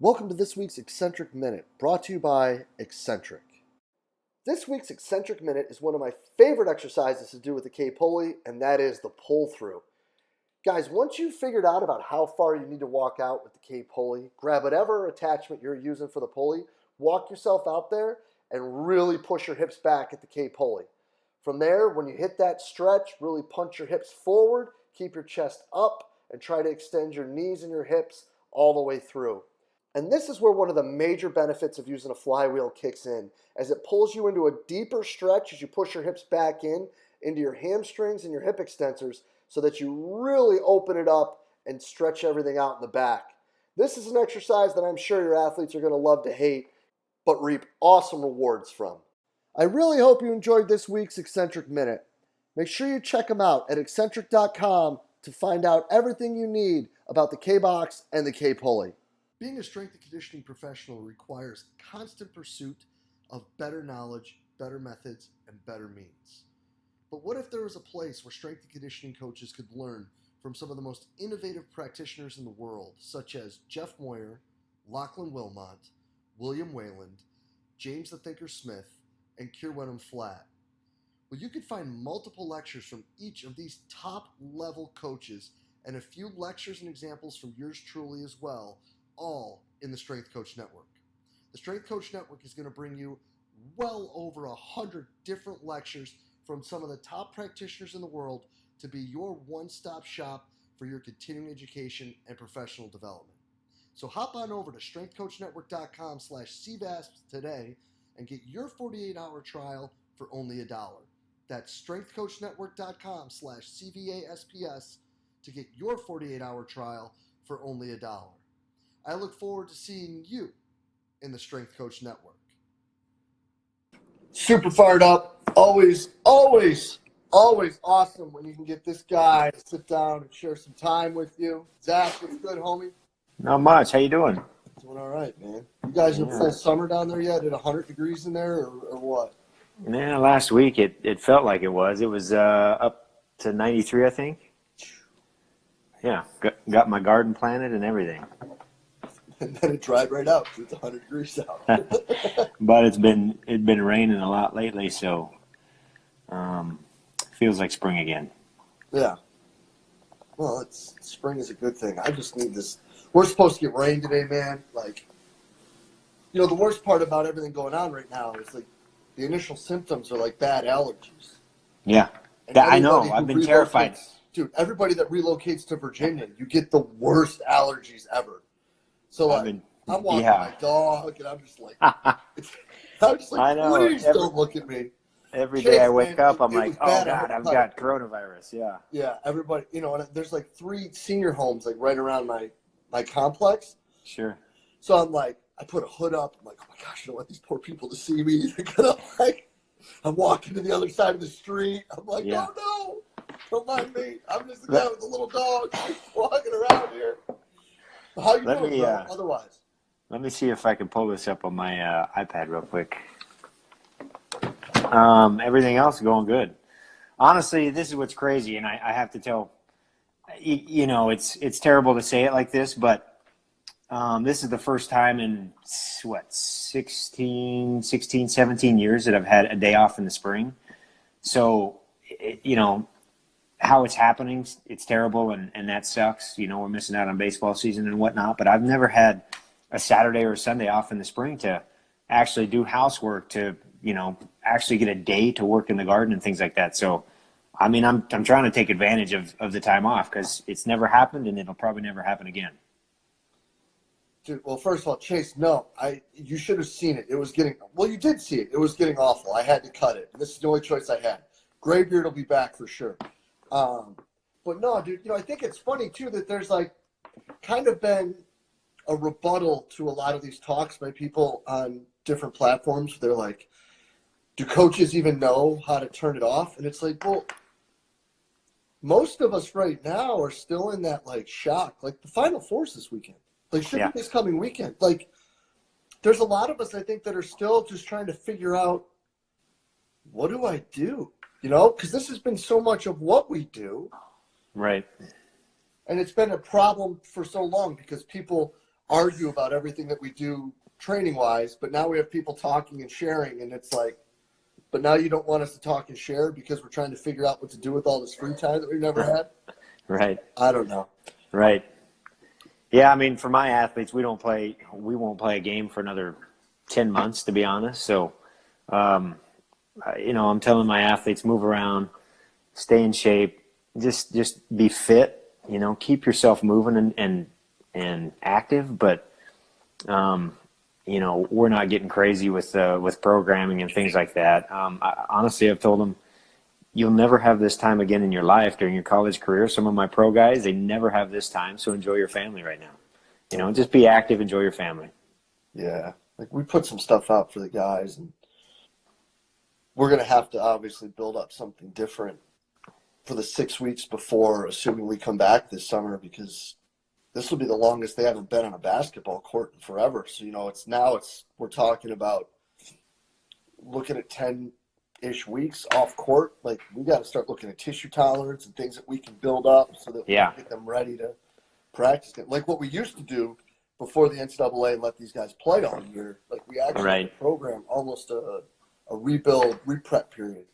Welcome to this week's Eccentric Minute, brought to you by Eccentric. This week's Eccentric Minute is one of my favorite exercises to do with the K-pulley, and that is the pull-through. Guys, once you've figured out about how far you need to walk out with the K-pulley, grab whatever attachment you're using for the pulley, walk yourself out there, and really push your hips back at the K-pulley. From there, when you hit that stretch, really punch your hips forward, keep your chest up, and try to extend your knees and your hips all the way through. And this is where one of the major benefits of using a flywheel kicks in, as it pulls you into a deeper stretch as you push your hips back into your hamstrings and your hip extensors, so that you really open it up and stretch everything out in the back. This is an exercise that I'm sure your athletes are going to love to hate, but reap awesome rewards from. I really hope you enjoyed this week's Eccentric Minute. Make sure you check them out at eccentric.com to find out everything you need about the K-box and the K-pulley. Being a strength and conditioning professional requires constant pursuit of better knowledge, better methods, and better means. But what if there was a place where strength and conditioning coaches could learn from some of the most innovative practitioners in the world, such as Jeff Moyer, Lachlan Wilmot, William Wayland, James the Thinker Smith, and Kierwenham Flatt? Well, you could find multiple lectures from each of these top-level coaches and a few lectures and examples from yours truly as well, all in the Strength Coach Network. The Strength Coach Network is going to bring you well over 100 different lectures from some of the top practitioners in the world to be your one-stop shop for your continuing education and professional development. So hop on over to strengthcoachnetwork.com/CVASP today and get your 48-hour trial for only $1. That's strengthcoachnetwork.com/CVASPS to get your 48-hour trial for only $1. I look forward to seeing you in the Strength Coach Network. Super fired up. Always awesome when you can get this guy to sit down and share some time with you. Zach, what's good, homie? Not much. How you doing? Doing all right, man. You guys in full summer down there yet? At 100 degrees in there or what? Yeah, last week it felt like it was. It was up to 93, I think. Yeah, got my garden planted and everything. And then it dried right out because it's 100 degrees out. But it's been raining a lot lately, so feels like spring again. Yeah. Well, spring is a good thing. I just need this. We're supposed to get rain today, man. Like, the worst part about everything going on right now is like the initial symptoms are like bad allergies. Yeah, I know. I've been terrified. Dude, everybody that relocates to Virginia, you get the worst allergies ever. So I'm walking my dog, and I'm just like, I know. Please don't look at me. Every day I wake up, I'm like, oh God, I've got coronavirus. Yeah. Yeah, everybody, and there's like 3 senior homes like right around my complex. Sure. So I'm like, I put a hood up. I'm like, oh my gosh, I don't want these poor people to see me. I'm walking to the other side of the street. I'm like, oh no, don't mind me. I'm just the guy with the little dog walking around here. How you doing, bro? Otherwise. Let me see if I can pull this up on my iPad real quick. Everything else is going good. Honestly, this is what's crazy, and I have to tell, it's terrible to say it like this, but this is the first time in, 16, 17 years that I've had a day off in the spring. So, how it's happening, it's terrible, and that sucks. We're missing out on baseball season and whatnot, but I've never had a Saturday or a Sunday off in the spring to actually do housework, to, actually get a day to work in the garden and things like that. So, I mean, I'm trying to take advantage of the time off because it's never happened and it'll probably never happen again. Dude, well, first of all, Chase, no, you should have seen it. It was you did see it. It was getting awful. I had to cut it. And this is the only choice I had. Graybeard will be back for sure. But no, dude, I think it's funny too that there's like kind of been a rebuttal to a lot of these talks by people on different platforms. They're like, do coaches even know how to turn it off? And it's like, well, most of us right now are still in that like shock, like the Final Four's this weekend, like should be this coming weekend. Like there's a lot of us, I think, that are still just trying to figure out, what do I do? Because this has been so much of what we do. Right. And it's been a problem for so long because people argue about everything that we do training wise, but now we have people talking and sharing, and it's like, but now you don't want us to talk and share because we're trying to figure out what to do with all this free time that we've never had. Right. I don't know. Right. Yeah, I mean, for my athletes, we won't play a game for another 10 months, to be honest. So, I'm telling my athletes, move around, stay in shape, just be fit, keep yourself moving and active, but, we're not getting crazy with programming and things like that. Honestly, I've told them, you'll never have this time again in your life during your college career. Some of my pro guys, they never have this time, so enjoy your family right now. Just be active, enjoy your family. Yeah, like we put some stuff out for the guys, and we're going to have to obviously build up something different for the 6 weeks before, assuming we come back this summer, because this will be the longest they haven't been on a basketball court in forever. So, we're talking about looking at 10-ish weeks off court. Like, we got to start looking at tissue tolerance and things that we can build up so that we can get them ready to practice. Like what we used to do before the NCAA let these guys play all year. Like, we actually had a program almost a rebuild, re-prep period.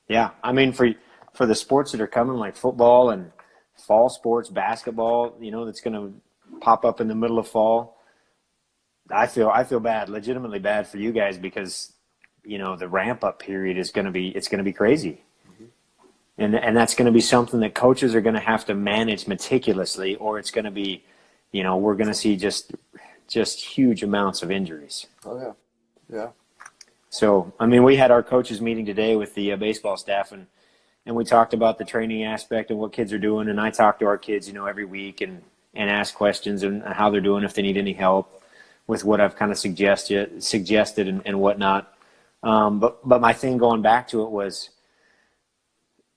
Yeah, I mean, for the sports that are coming, like football and fall sports, basketball, that's going to pop up in the middle of fall. I feel bad, legitimately bad for you guys, because the ramp up period is going to be crazy. Mm-hmm. And that's going to be something that coaches are going to have to manage meticulously, or it's going to be, we're going to see just huge amounts of injuries. Oh yeah. Yeah. So, I mean, we had our coaches meeting today with the baseball staff, and we talked about the training aspect and what kids are doing. And I talk to our kids, every week and ask questions and how they're doing, if they need any help with what I've kind of suggested and whatnot. But my thing going back to it was,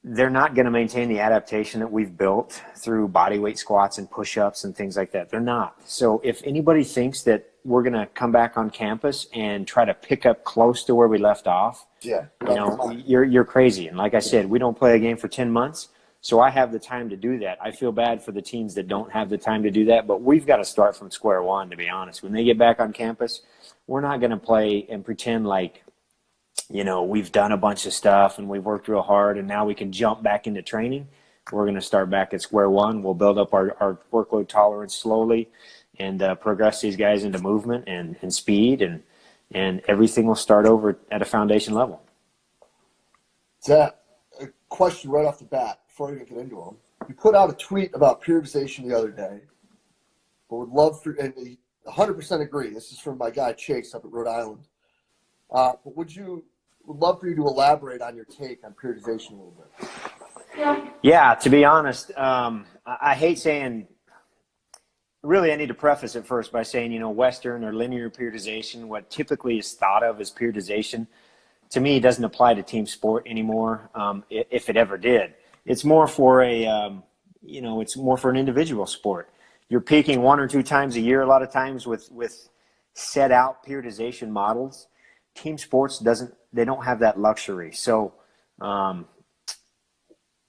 they're not going to maintain the adaptation that we've built through bodyweight squats and push-ups and things like that. They're not. So if anybody thinks that we're going to come back on campus and try to pick up close to where we left off, you're crazy. And like I said, we don't play a game for 10 months. So I have the time to do that. I feel bad for the teams that don't have the time to do that, but we've got to start from square one, to be honest. When they get back on campus, we're not going to play and pretend like, we've done a bunch of stuff and we've worked real hard and now we can jump back into training. We're going to start back at square one. We'll build up our workload tolerance slowly and progress these guys into movement and speed, and everything will start over at a foundation level. Zach, a question right off the bat before I even get into them. You put out a tweet about periodization the other day, but would love for, and 100% agree, this is from my guy Chase up at Rhode Island. But would love for you to elaborate on your take on periodization a little bit. Yeah, to be honest, I hate saying, really I need to preface it first by saying, Western or linear periodization, what typically is thought of as periodization, to me doesn't apply to team sport anymore, if it ever did. It's more for it's more for an individual sport. You're peaking 1 or 2 times a year a lot of times with set out periodization models. Team sports they don't have that luxury. So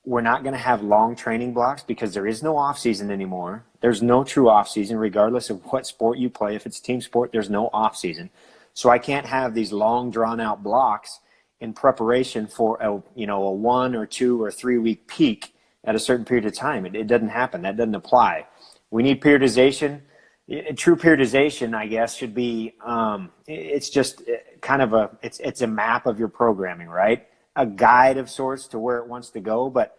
we're not going to have long training blocks because there is no off season anymore. There's no true off season, regardless of what sport you play. If it's team sport, there's no off season. So I can't have these long drawn out blocks in preparation for a 1 or 2 or 3 week peak at a certain period of time. It doesn't happen. That doesn't apply. We need periodization. True periodization, I guess, should be, it's just kind of it's a map of your programming, right? A guide of sorts to where it wants to go, but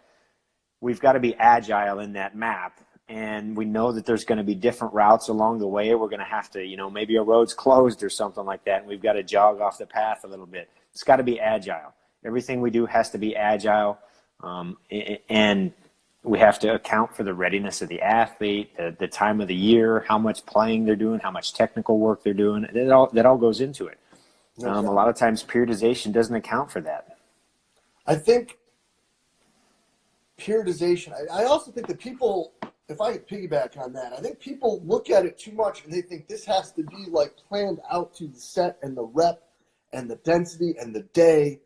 we've got to be agile in that map. And we know that there's going to be different routes along the way. We're going to have to, maybe a road's closed or something like that, and we've got to jog off the path a little bit. It's got to be agile. Everything we do has to be agile. And we have to account for the readiness of the athlete, the time of the year, how much playing they're doing, how much technical work they're doing. That all goes into it. A lot of times periodization doesn't account for that. I think periodization, I also think that people, if I could piggyback on that, I think people look at it too much and they think this has to be like planned out to the set and the rep and the density and the day.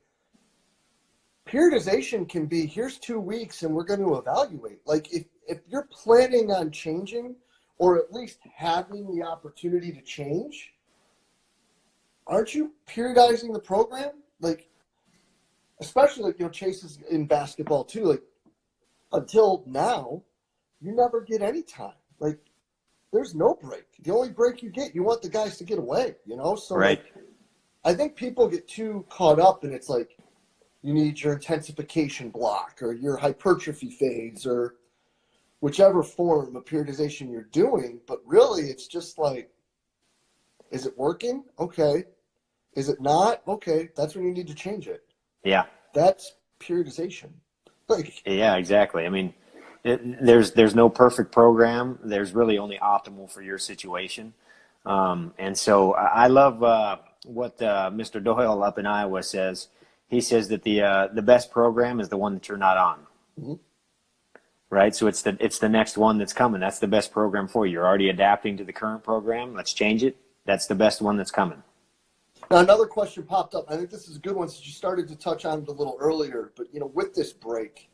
Periodization can be, here's 2 weeks and we're going to evaluate. Like if you're planning on changing, or at least having the opportunity to change, aren't you periodizing the program? Like, especially like, Chase is in basketball too. Like, until now, you never get any time. Like, there's no break. The only break you get, you want the guys to get away, So Right. like, I think people get too caught up, and it's like you need your intensification block or your hypertrophy phase or whichever form of periodization you're doing. But really, it's just like, is it working? Okay. Is it not? Okay. That's when you need to change it. Yeah. That's periodization. Like, Yeah, exactly. I mean, there's no perfect program. There's really only optimal for your situation. And so I love what Mr. Doyle up in Iowa says. He says that the best program is the one that you're not on. mm-hmm. Right? So it's the next one that's coming. That's the best program for you. You're already adapting to the current program. Let's change it. That's the best one that's coming. Now, another question popped up. I think this is a good one since you started to touch on it a little earlier. But, with this break,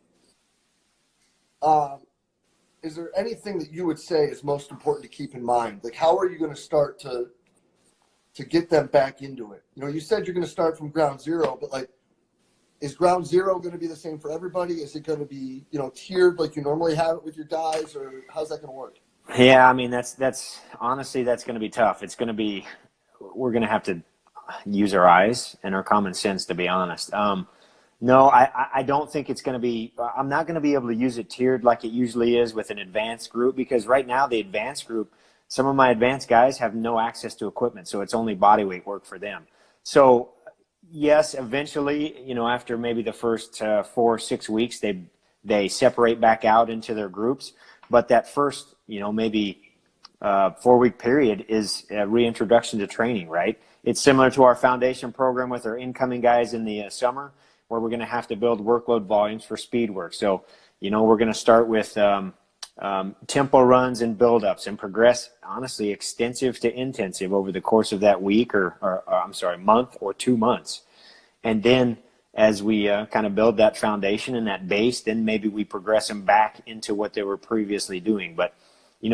is there anything that you would say is most important to keep in mind? Like, how are you going to start to get them back into it? You said you're going to start from ground zero, but, like, is ground zero going to be the same for everybody? Is it going to be, tiered like you normally have it with your guys, or how's that going to work? Yeah, I mean, that's honestly, that's going to be tough. It's going to be, we're going to have to use our eyes and our common sense, to be honest. No, I don't think it's going to be, I'm not going to be able to use it tiered like it usually is with an advanced group, because right now the advanced group, some of my advanced guys have no access to equipment, so it's only body weight work for them. So yes, eventually, after maybe the first 4 or 6 weeks, they separate back out into their groups. But that first, maybe 4-week period is a reintroduction to training, right? It's similar to our foundation program with our incoming guys in the summer, where we're going to have to build workload volumes for speed work. So, we're going to start with tempo runs and build-ups and progress, honestly, extensive to intensive over the course of that week or month or 2 months. And then as we kind of build that foundation and that base, then maybe we progress them back into what they were previously doing. But,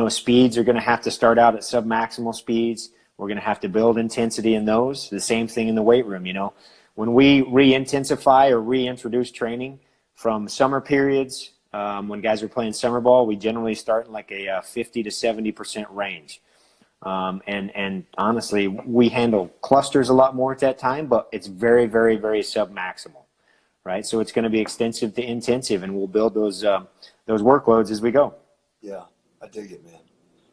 speeds are going to have to start out at submaximal speeds. We're going to have to build intensity in those. The same thing in the weight room, When we re-intensify or reintroduce training from summer periods, when guys are playing summer ball, we generally start in like a 50 to 70% range. And honestly, we handle clusters a lot more at that time, but it's very, very, very submaximal, right? So it's going to be extensive to intensive, and we'll build those workloads as we go. Yeah, I dig it, man.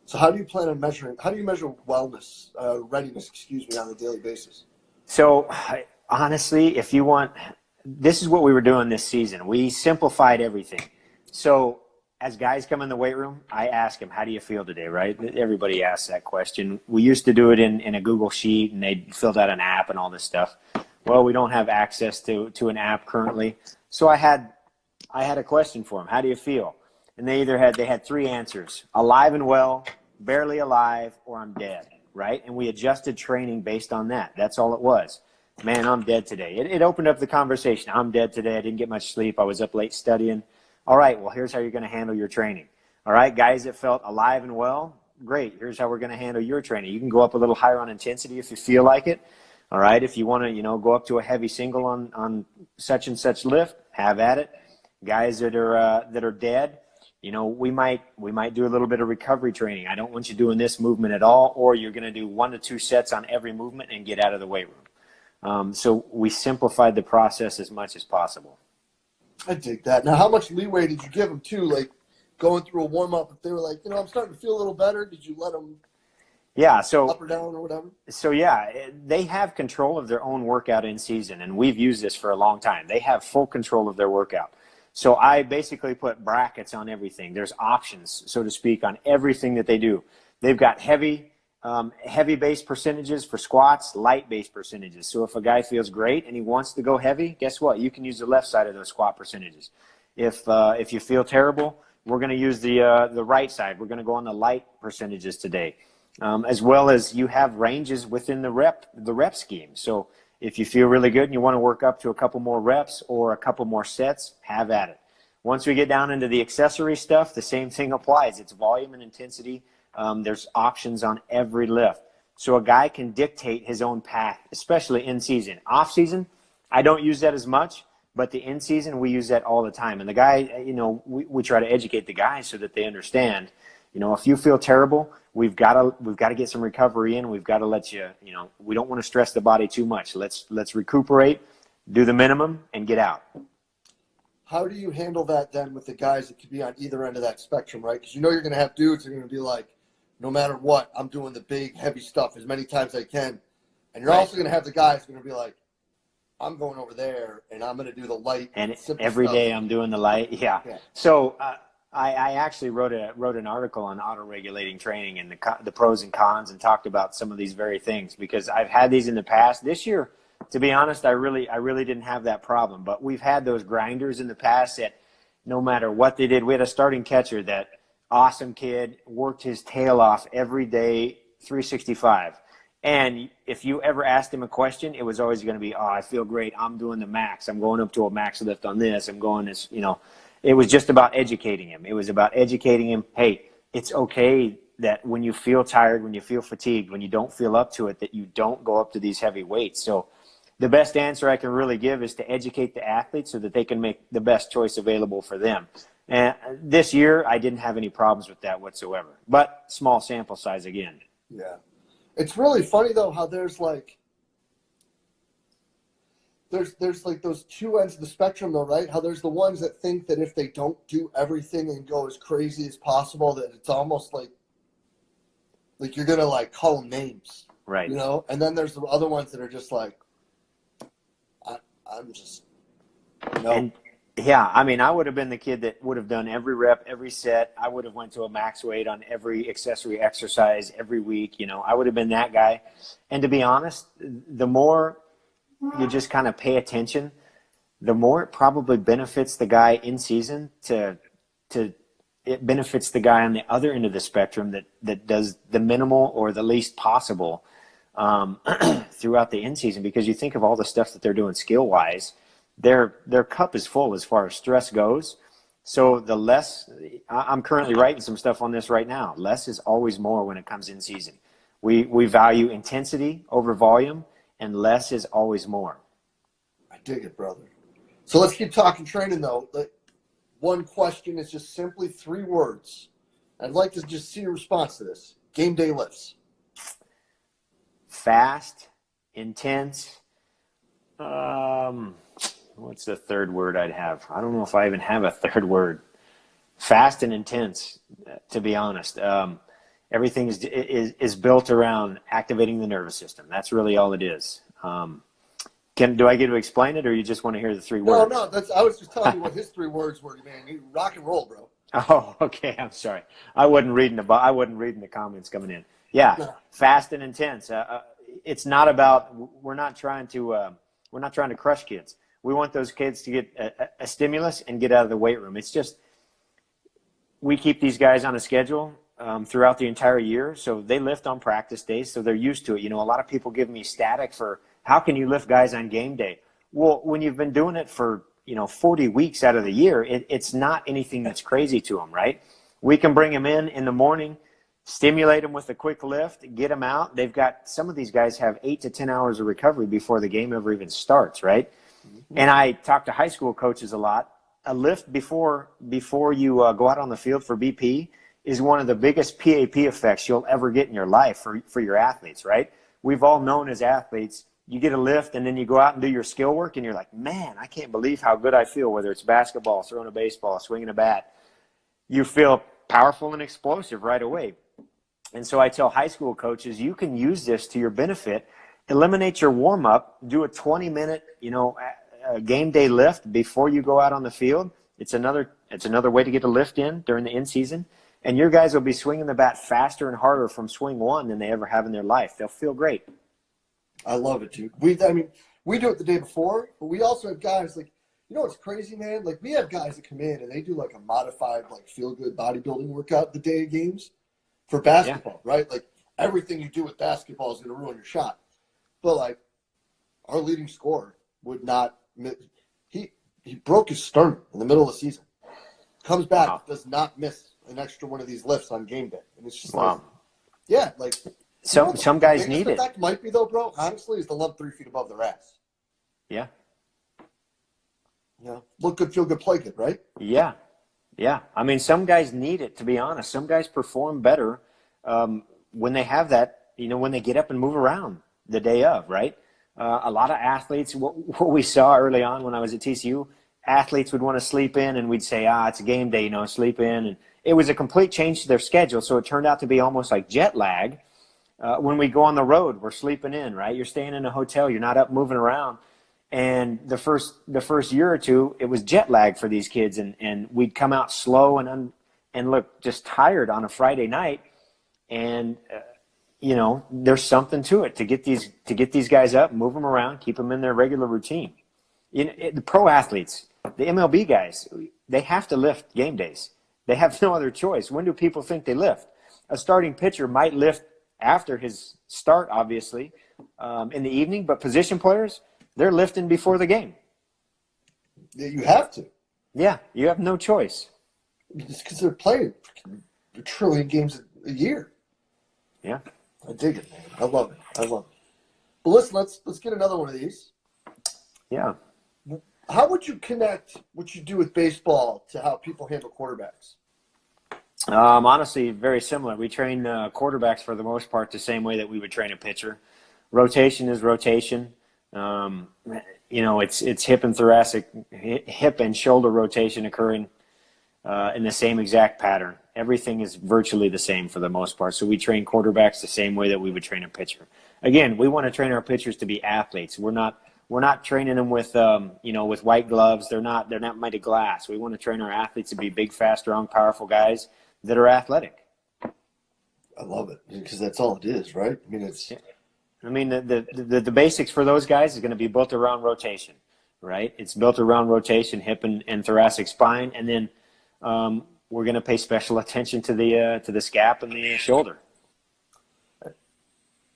So how do you plan on measuring? How do you measure wellness, readiness, on a daily basis? So honestly, if you want, this is what we were doing this season. We simplified everything. So as guys come in the weight room, I ask them, how do you feel today, right? Everybody asks that question. We used to do it in a Google Sheet, and they filled out an app and all this stuff. Well, we don't have access to an app currently. So I had a question for them. How do you feel? And they had 3 answers: alive and well, barely alive, or I'm dead, right? And we adjusted training based on that. That's all it was. Man, I'm dead today. It opened up the conversation. I'm dead today. I didn't get much sleep. I was up late studying. All right, well, here's how you're going to handle your training. All right, guys that felt alive and well, great. Here's how we're going to handle your training. You can go up a little higher on intensity if you feel like it. All right, if you want to, go up to a heavy single on such and such lift, have at it. Guys that are dead, we might do a little bit of recovery training. I don't want you doing this movement at all, or you're going to do 1 to 2 sets on every movement and get out of the weight room. So we simplified the process as much as possible. I dig that. Now, how much leeway did you give them too? Like going through a warm up, if they were like, I'm starting to feel a little better, did you let them? Yeah, so up or down or whatever. So yeah, they have control of their own workout in season, and we've used this for a long time. They have full control of their workout. So I basically put brackets on everything. There's options, so to speak, on everything that they do. They've got heavy base percentages for squats, light base percentages. So if a guy feels great and he wants to go heavy, guess what? You can use the left side of those squat percentages. If you feel terrible, we're going to use the right side. We're going to go on the light percentages today, as well as you have ranges within the rep scheme. So if you feel really good and you want to work up to a couple more reps or a couple more sets, have at it. Once we get down into the accessory stuff, the same thing applies. It's volume and intensity There's options on every lift. So a guy can dictate his own path, especially in season. Off season, I don't use that as much, but the in season, we use that all the time. And the guy, we try to educate the guys so that they understand, if you feel terrible, we've got to get some recovery in. We've got to let you, we don't want to stress the body too much. Let's recuperate, do the minimum, and get out. How do you handle that then with the guys that could be on either end of that spectrum, right? Because you're going to have dudes that are going to be like, no matter what, I'm doing the big, heavy stuff as many times as I can. And you're also going to have the guys who are going to be like, I'm going over there, and I'm going to do the light. And every day I'm doing the light. Yeah. So I actually wrote an article on auto-regulating training and the pros and cons, and talked about some of these very things, because I've had these in the past. This year, to be honest, I really didn't have that problem. But we've had those grinders in the past that no matter what they did, we had a starting catcher that awesome kid, worked his tail off every day, 365. And if you ever asked him a question, it was always going to be, I feel great. I'm doing the max. I'm going up to a max lift on this. I'm going this, It was just about educating him. It was about educating him, hey, it's okay that when you feel tired, when you feel fatigued, when you don't feel up to it, that you don't go up to these heavy weights. So the best answer I can really give is to educate the athletes so that they can make the best choice available for them. And this year, I didn't have any problems with that whatsoever. But small sample size again. Yeah. It's really funny, though, how there's like those two ends of the spectrum, though, right? How there's the ones that think that if they don't do everything and go as crazy as possible, that it's almost like you're going to, like, call them names. Right. And then there's the other ones that are just like, I'm just, And yeah, I would have been the kid that would have done every rep, every set. I would have went to a max weight on every accessory exercise every week. I would have been that guy. And to be honest, the more you just kind of pay attention, the more it probably benefits the guy in season it benefits the guy on the other end of the spectrum that does the minimal or the least possible throughout the in season. Because you think of all the stuff that they're doing skill wise, their cup is full as far as stress goes. So the less, I'm currently writing some stuff on this right now. Less is always more when it comes in season. We value intensity over volume, and less is always more. I dig it, brother. So let's keep talking training, though. One question is just simply 3 words. I'd like to just see your response to this. Game day lifts. Fast, intense. What's the third word I'd have? I don't know if I even have a third word. Fast and intense, to be honest. Everything is built around activating the nervous system. That's really all it is. Do I get to explain it, or you just want to hear the 3 words? No. I was just telling you what his 3 words were, man. You rock and roll, bro. Oh, okay. I'm sorry. I wasn't reading the comments coming in. Yeah, no. Fast and intense. It's not about. We're not trying to crush kids. We want those kids to get a stimulus and get out of the weight room. It's just we keep these guys on a schedule throughout the entire year, so they lift on practice days, so they're used to it. A lot of people give me static for how can you lift guys on game day? Well, when you've been doing it for 40 weeks out of the year, it's not anything that's crazy to them, right? We can bring them in the morning, stimulate them with a quick lift, get them out. Some of these guys have 8 to 10 hours of recovery before the game ever even starts, right? Mm-hmm. And I talk to high school coaches a lot. A lift before you go out on the field for BP is one of the biggest PAP effects you'll ever get in your life for your athletes, right? We've all known as athletes, you get a lift and then you go out and do your skill work and you're like, man, I can't believe how good I feel, whether it's basketball, throwing a baseball, swinging a bat. You feel powerful and explosive right away. And so I tell high school coaches, you can use this to your benefit. Eliminate your warm-up, do a 20-minute, game day lift before you go out on the field. It's another way to get a lift in during the in-season. And your guys will be swinging the bat faster and harder from swing one than they ever have in their life. They'll feel great. I love it, dude. We do it the day before, but we also have guys like, what's crazy, man? Like, we have guys that come in and they do like a modified, like, feel-good bodybuilding workout the day of games for basketball, right? Like, everything you do with basketball is going to ruin your shot. But, like, our leading scorer would not – he broke his sternum in the middle of the season. Comes back, does not miss an extra one of these lifts on game day. And it's just Wow. some guys need it. Effect might be, though, bro, honestly, is the lump 3 feet above their ass. Yeah. Yeah. Look good, feel good, play good, right? Yeah. Yeah. I mean, some guys need it, to be honest. Some guys perform better when they have that, when they get up and move around the day of, right? A lot of athletes, what we saw early on when I was at TCU, athletes would want to sleep in, and we'd say, it's a game day, sleep in. And it was a complete change to their schedule, so it turned out to be almost like jet lag. When we go on the road, we're sleeping in, right? You're staying in a hotel, you're not up moving around. And the first year or two, it was jet lag for these kids, and we'd come out slow and look just tired on a Friday night. And there's something to it to get these guys up, move them around, keep them in their regular routine. The pro athletes, the MLB guys, they have to lift game days. They have no other choice. When do people think they lift? A starting pitcher might lift after his start, obviously, in the evening, but position players, they're lifting before the game. Yeah, you have to. Yeah, you have no choice. It's because they're playing a trillion games a year. Yeah. I dig it, man. I love it. But listen, let's get another one of these. Yeah. How would you connect what you do with baseball to how people handle quarterbacks? Honestly, very similar. We train quarterbacks for the most part the same way that we would train a pitcher. Rotation is rotation. It's hip and shoulder rotation occurring in the same exact pattern. Everything is virtually the same for the most part. So we train quarterbacks the same way that we would train a pitcher. Again, we want to train our pitchers to be athletes. We're not training them with with white gloves. They're not made of glass. We want to train our athletes to be big, fast, strong, powerful guys that are athletic. I love it because that's all it is, right? I mean, it's. Yeah. I mean, the basics for those guys is going to be built around rotation, right? It's built around rotation, hip and thoracic spine, and then we're going to pay special attention to the scap and the shoulder.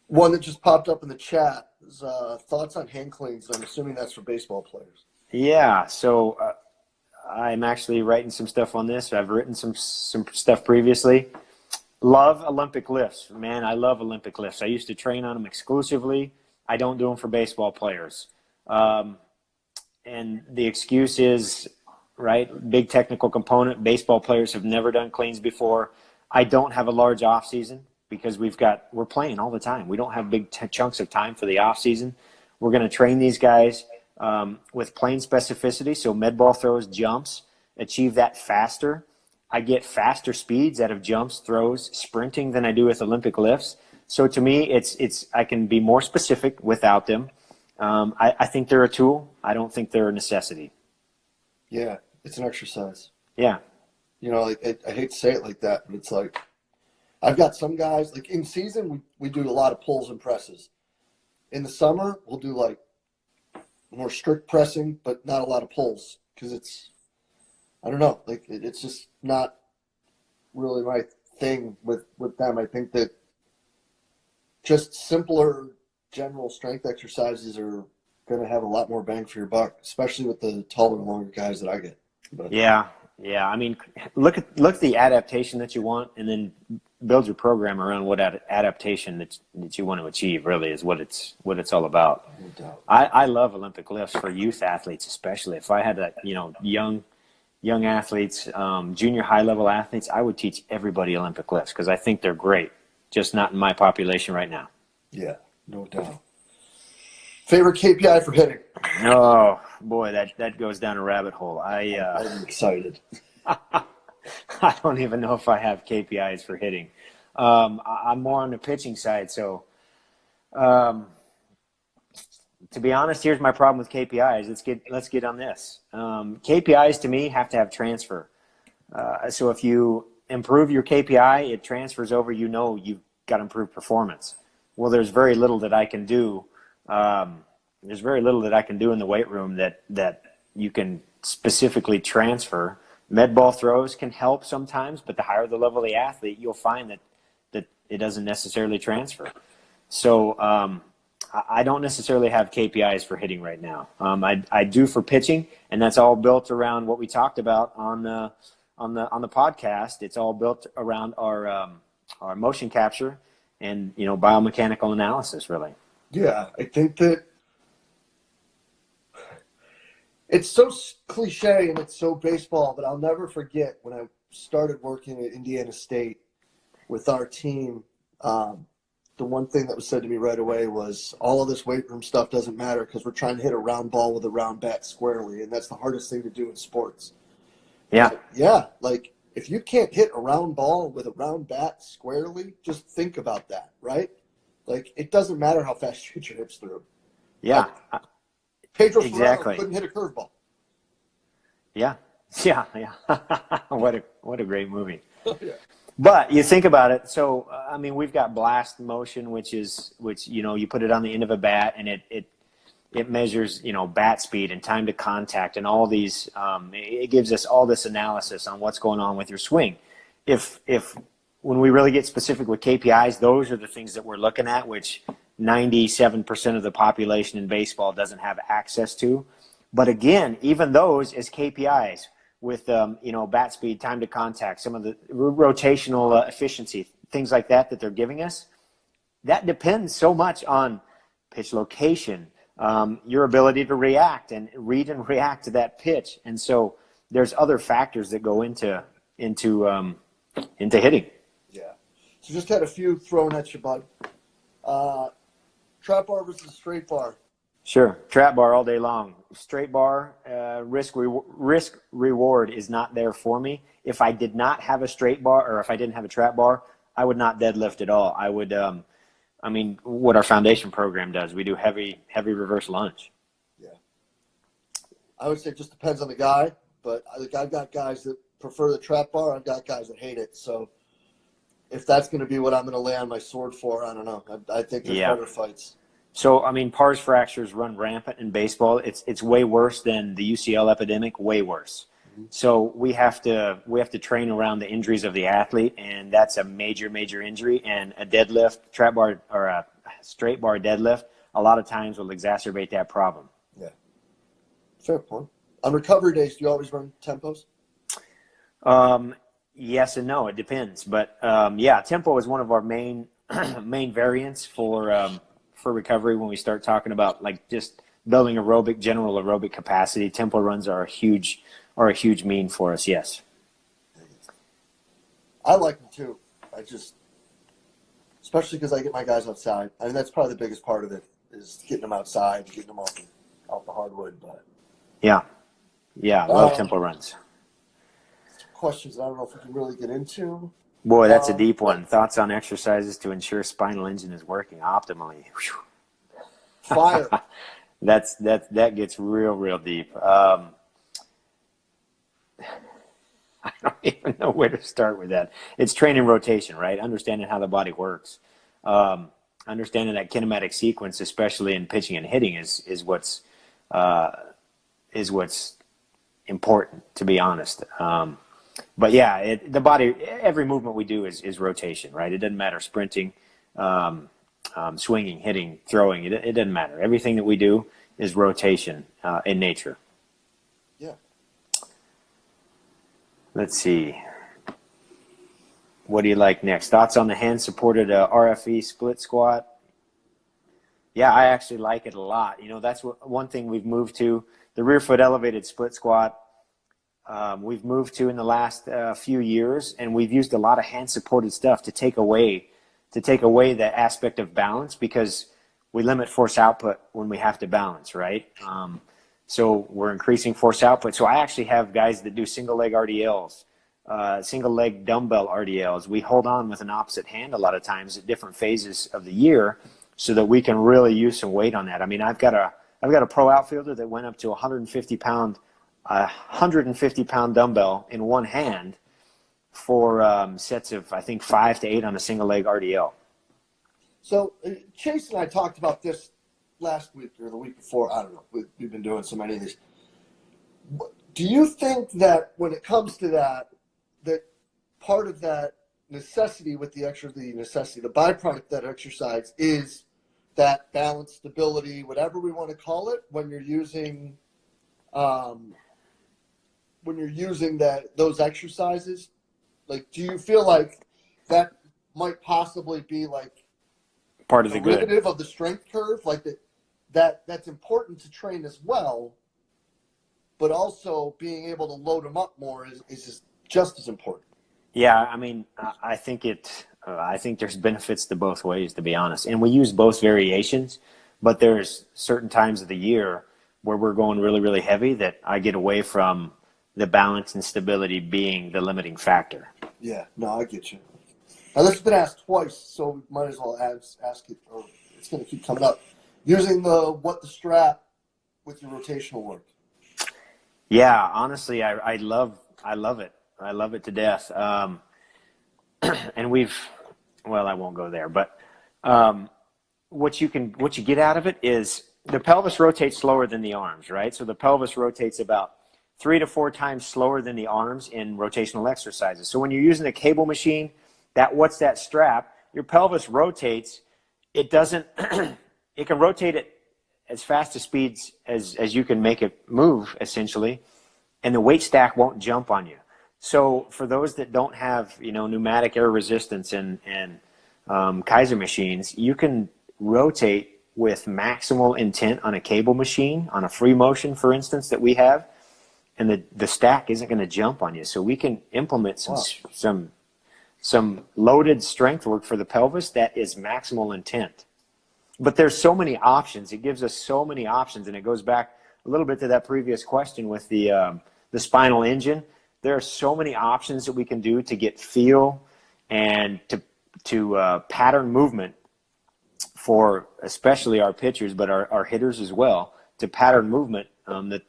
One that just popped up in the chat is thoughts on hand cleans. I'm assuming that's for baseball players. Yeah, so I'm actually writing some stuff on this. I've written some stuff previously. Love Olympic lifts. Man, I love Olympic lifts. I used to train on them exclusively. I don't do them for baseball players. And the excuse is, right, big technical component. Baseball players have never done cleans before. I don't have a large off season because we're playing all the time. We don't have big chunks of time for the off season. We're going to train these guys with plane specificity, so med ball throws, jumps, achieve that faster. I get faster speeds out of jumps, throws, sprinting than I do with Olympic lifts. So to me, it's I can be more specific without them. I think they're a tool. I don't think they're a necessity. Yeah, it's an exercise. Yeah. I hate to say it like that, but it's like I've got some guys, like in season, we do a lot of pulls and presses. In the summer, we'll do like more strict pressing, but not a lot of pulls because it's, I don't know, like it's just not really my thing with them. I think that just simpler general strength exercises are going to have a lot more bang for your buck, especially with the taller and longer guys that I get. But, yeah. I mean, look at the adaptation that you want, and then build your program around what adaptation that you want to achieve. Really, is what it's all about. No doubt. I love Olympic lifts for youth athletes, especially. If I had young athletes, junior high level athletes, I would teach everybody Olympic lifts because I think they're great. Just not in my population right now. Yeah, no doubt. Favorite KPI for hitting? Oh boy, that goes down a rabbit hole. I'm excited. I don't even know if I have KPIs for hitting. I'm more on the pitching side. So, to be honest, here's my problem with KPIs. Let's get on this. KPIs to me have to have transfer. So if you improve your KPI, it transfers over. You've got improved performance. Well, there's very little that I can do. There's very little that I can do in the weight room that you can specifically transfer. Med ball throws can help sometimes, but the higher the level of the athlete, you'll find that it doesn't necessarily transfer. So I don't necessarily have KPIs for hitting right now. I do for pitching, and that's all built around what we talked about on on the podcast, it's all built around our motion capture and, biomechanical analysis, really. Yeah, I think that it's so cliche and it's so baseball, but I'll never forget when I started working at Indiana State with our team. The one thing that was said to me right away was all of this weight room stuff doesn't matter because we're trying to hit a round ball with a round bat squarely, and that's the hardest thing to do in sports. Yeah. Yeah, like if you can't hit a round ball with a round bat squarely, just think about that, right? Like it doesn't matter how fast you hit your hips through. Yeah. Like, Pedro Exactly. Ferraro couldn't hit a curveball. Yeah. Yeah. What a great movie. Yeah. But you think about it. So, we've got blast motion, which you put it on the end of a bat and it measures, bat speed and time to contact and all these, it gives us all this analysis on what's going on with your swing. If when we really get specific with KPIs, those are the things that we're looking at, which 97% of the population in baseball doesn't have access to. But again, even those as KPIs with, bat speed, time to contact, some of the rotational efficiency, things like that they're giving us, that depends so much on pitch location, your ability to react and read and react to that pitch. And so there's other factors that go into hitting. Yeah. So just had a few thrown at you, bud. Trap bar versus straight bar. Sure. Trap bar all day long. Straight bar, risk reward is not there for me. If I did not have a straight bar or if I didn't have a trap bar, I would not deadlift at all. I would, what our foundation program does, we do heavy reverse lunge. Yeah. I would say it just depends on the guy, but I've got guys that prefer the trap bar. I've got guys that hate it. So if that's going to be what I'm going to lay on my sword for, I don't know. I think there's better fights. So, pars fractures run rampant in baseball. It's way worse than the UCL epidemic, way worse. Mm-hmm. So we have to train around the injuries of the athlete, and that's a major injury. And a deadlift, trap bar, or a straight bar deadlift, a lot of times will exacerbate that problem. Yeah. Fair point. On recovery days, do you always run tempos? Yes and no. It depends. But, tempo is one of our main variants for recovery when we start talking about like just building general aerobic capacity. Tempo runs are a huge mean for us. Yes. I like them too. Especially because I get my guys outside. I mean, that's probably the biggest part of it is getting them outside, getting them off the hardwood. But yeah, love tempo runs. Questions I don't know if we can really get into. Boy, that's a deep one. Thoughts on exercises to ensure spinal engine is working optimally. Whew. Fire. That gets real deep. I don't even know where to start with that. It's training rotation, right? Understanding how the body works. Understanding that kinematic sequence, especially in pitching and hitting, is what's important, to be honest. But yeah, the body, every movement we do is rotation, right? It doesn't matter sprinting, swinging, hitting, throwing. It doesn't matter. Everything that we do is rotation in nature. Yeah. Let's see. What do you like next? Thoughts on the hand-supported RFE split squat? Yeah, I actually like it a lot. That's one thing we've moved to. The rear foot elevated split squat. We've moved to in the last few years, and we've used a lot of hand-supported stuff to take away the aspect of balance because we limit force output when we have to balance, right? So we're increasing force output. So I actually have guys that do single leg RDLs, single leg dumbbell RDLs. We hold on with an opposite hand a lot of times at different phases of the year so that we can really use some weight on that. I mean, I've got a pro outfielder that went up to 150 pound dumbbell in one hand for sets of, I think, 5 to 8 on a single leg RDL. So Chase and I talked about this last week or the week before. I don't know. We've been doing so many of these. Do you think that when it comes to that part of that necessity with the byproduct of that exercise is that balance, stability, whatever we want to call it, when you're using when you're using those exercises? Like, do you feel like that might possibly be like part of the good. derivative of the strength curve? Like that's important to train as well, but also being able to load them up more is just as important. Yeah, I mean, I think I think there's benefits to both ways, to be honest. And we use both variations, but there's certain times of the year where we're going really, really heavy that I get away from the balance and stability being the limiting factor. Yeah, no, I get you. Now, this has been asked twice, so we might as well ask it, or it's going to keep coming up. Using the strap with your rotational work. Yeah, honestly, I love it. I love it to death. And I won't go there, but what you get out of it is the pelvis rotates slower than the arms, right? So the pelvis rotates about 3 to 4 times slower than the arms in rotational exercises. So when you're using a cable machine, what's that strap? Your pelvis rotates. It doesn't. It can rotate it as fast as speeds as you can make it move, essentially, and the weight stack won't jump on you. So for those that don't have, pneumatic air resistance and Kaiser machines, you can rotate with maximal intent on a cable machine, on a free motion, for instance, that we have, and the stack isn't going to jump on you. So we can implement some loaded strength work for the pelvis that is maximal intent. But there's so many options. It gives us so many options, and it goes back a little bit to that previous question with the spinal engine. There are so many options that we can do to get feel and to pattern movement for especially our pitchers, but our hitters as well, to pattern movement that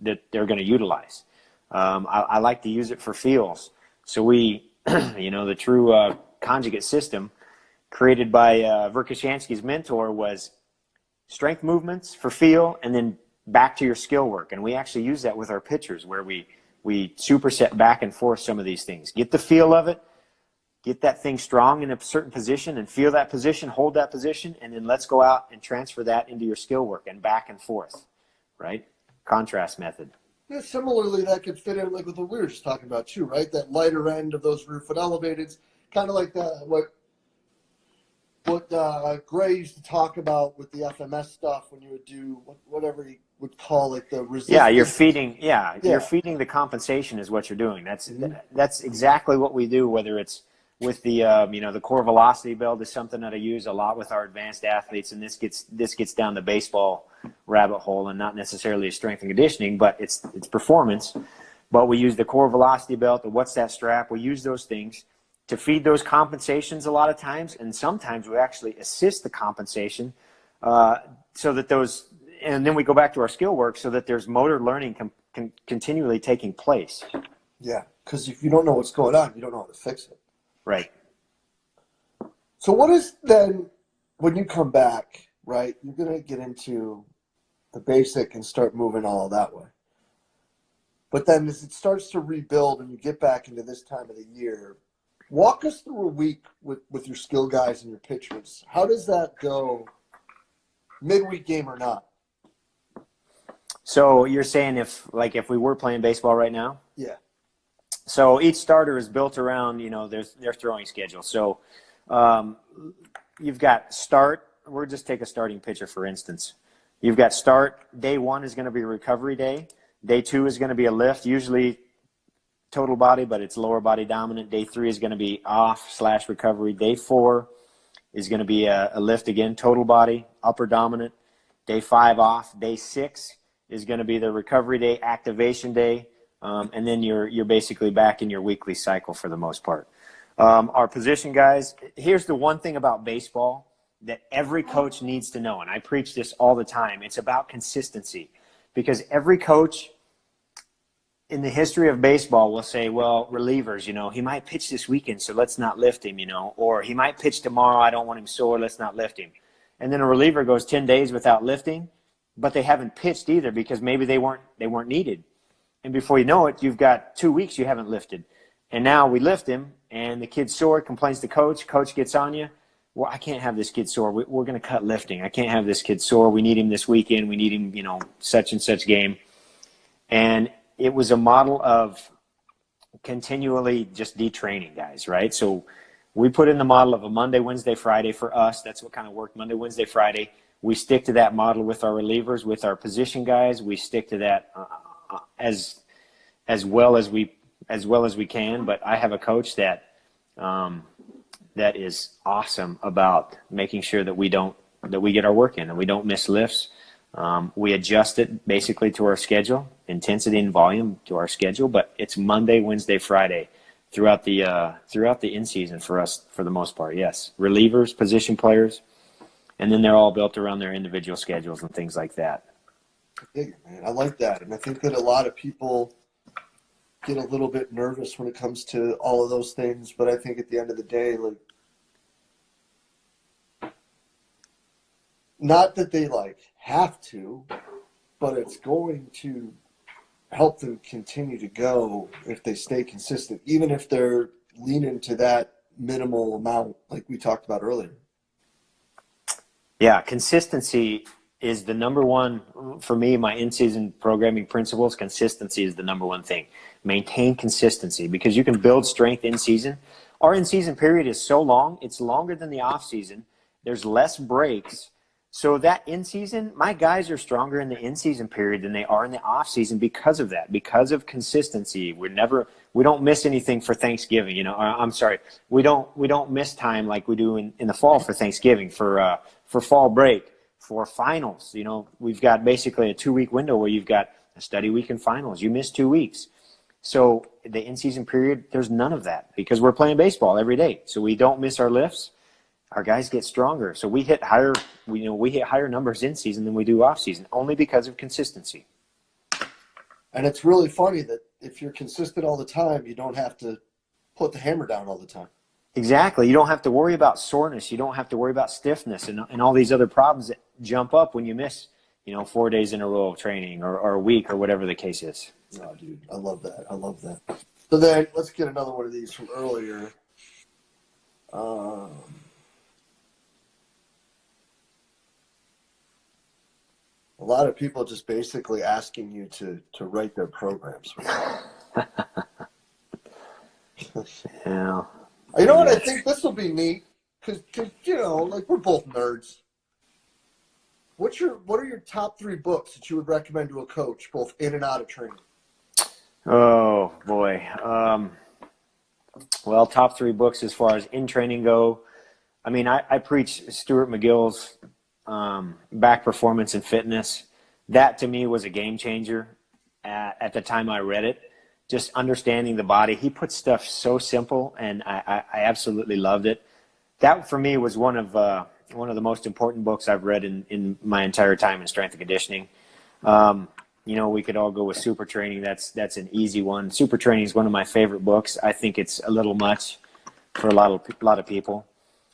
they're going to utilize. I like to use it for feels. So we, the true conjugate system created by Verkhoshansky's mentor was strength movements for feel and then back to your skill work. And we actually use that with our pitchers where we superset back and forth some of these things. Get the feel of it, get that thing strong in a certain position and feel that position, hold that position, and then let's go out and transfer that into your skill work and back and forth, right? Contrast method. Yeah, similarly, that could fit in like with what we were just talking about too, right? That lighter end of those rear foot elevateds, kind of like what Gray used to talk about with the FMS stuff when you would do whatever he would call it, the resistance. Yeah, you're feeding the compensation is what you're doing. That's exactly what we do, whether it's with the the core velocity belt is something that I use a lot with our advanced athletes, and this gets down the baseball rabbit hole and not necessarily a strength and conditioning, but it's performance. But we use the core velocity belt, the what's that strap, we use those things to feed those compensations a lot of times, and sometimes we actually assist the compensation so that those, and then we go back to our skill work so that there's motor learning continually taking place. Yeah, because if you don't know what's going on, you don't know how to fix it. Right. So what is then, when you come back, right, you're going to get into the basic and start moving all that way. But then as it starts to rebuild and you get back into this time of the year, walk us through a week with your skill guys and your pitchers. How does that go, midweek game or not? So you're saying if we were playing baseball right now? Yeah. So each starter is built around, their throwing schedule. So you've got start. We'll just take a starting pitcher, for instance. You've got start. Day 1 is going to be a recovery day. Day 2 is going to be a lift, usually total body, but it's lower body dominant. Day 3 is going to be off/recovery. Day 4 is going to be a lift again, total body, upper dominant. Day 5 off. Day 6 is going to be the recovery day, activation day. And then you're basically back in your weekly cycle for the most part. Our position guys, here's the one thing about baseball that every coach needs to know, and I preach this all the time. It's about consistency, because every coach in the history of baseball will say, well, relievers, he might pitch this weekend, so let's not lift him, or he might pitch tomorrow, I don't want him sore, let's not lift him. And then a reliever goes 10 days without lifting, but they haven't pitched either because maybe they weren't needed. And before you know it, you've got 2 weeks you haven't lifted. And now we lift him, and the kid's sore, complains to coach. Coach gets on you. Well, I can't have this kid sore. We're going to cut lifting. I can't have this kid sore. We need him this weekend. We need him, such and such game. And it was a model of continually just detraining guys, right? So we put in the model of a Monday, Wednesday, Friday for us. That's what kind of worked, Monday, Wednesday, Friday. We stick to that model with our relievers, with our position guys. We stick to that as well as we can. But I have a coach that that is awesome about making sure that we get our work in and we don't miss lifts. We adjust it basically to our schedule, intensity and volume to our schedule, but it's Monday, Wednesday, Friday throughout the in season for us for the most part. Yes, relievers, position players, and then they're all built around their individual schedules and things like that. I dig it, man. I like that, and I think that a lot of people get a little bit nervous when it comes to all of those things, but I think at the end of the day, like, not that they like have to, but it's going to help them continue to go if they stay consistent, even if they're leaning to that minimal amount like we talked about earlier. Yeah, consistency is the number one for me. My in-season programming principles, consistency is the number one thing. Maintain consistency because you can build strength in season. Our in-season period is so long, it's longer than the off-season. There's less breaks. So that in-season, my guys are stronger in the in-season period than they are in the off-season because of that, because of consistency. We don't miss anything for Thanksgiving. I'm sorry, we don't miss time like we do in the fall for Thanksgiving, for fall break, for finals. We've got basically a 2-week window where you've got a study week and finals. You miss 2 weeks. So the in-season period, there's none of that because we're playing baseball every day. So we don't miss our lifts. Our guys get stronger. So we hit higher numbers in season than we do off season only because of consistency. And it's really funny that if you're consistent all the time, you don't have to put the hammer down all the time. Exactly. You don't have to worry about soreness. You don't have to worry about stiffness and all these other problems that jump up when you miss, 4 days in a row of training or a week or whatever the case is. Oh, dude, I love that. So then let's get another one of these from earlier. A lot of people just basically asking you to write their programs. Yeah. You know what? I think this will be neat because like we're both nerds. What are your top 3 books that you would recommend to a coach, both in and out of training? Oh boy. Well, top 3 books as far as in training go. I mean, I preach Stuart McGill's Back Performance and Fitness. That to me was a game changer at the time I read it. Just understanding the body. He put stuff so simple, and I absolutely loved it. That for me was one of the most important books I've read in my entire time in strength and conditioning. We could all go with Super Training. That's an easy one. Super Training is one of my favorite books. I think it's a little much for a lot of people.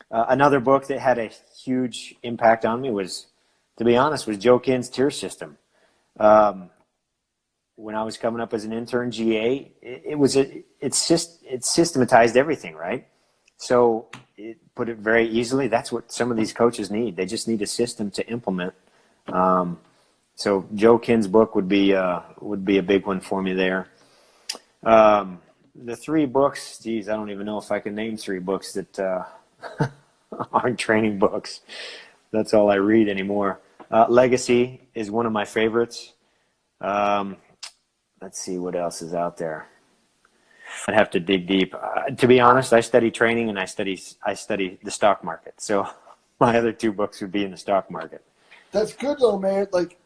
Another book that had a huge impact on me was Joe Kinn's Tier System. When I was coming up as an intern GA, it systematized everything, right? So it put it very easily. That's what some of these coaches need. They just need a system to implement. So Joe Kinn's book would be a big one for me there. The 3 books, geez, I don't even know if I can name 3 books that aren't training books. That's all I read anymore. Legacy is one of my favorites. Let's see what else is out there. I'd have to dig deep. To be honest, I study training and I study the stock market. So my other 2 books would be in the stock market. That's good though, man. Like,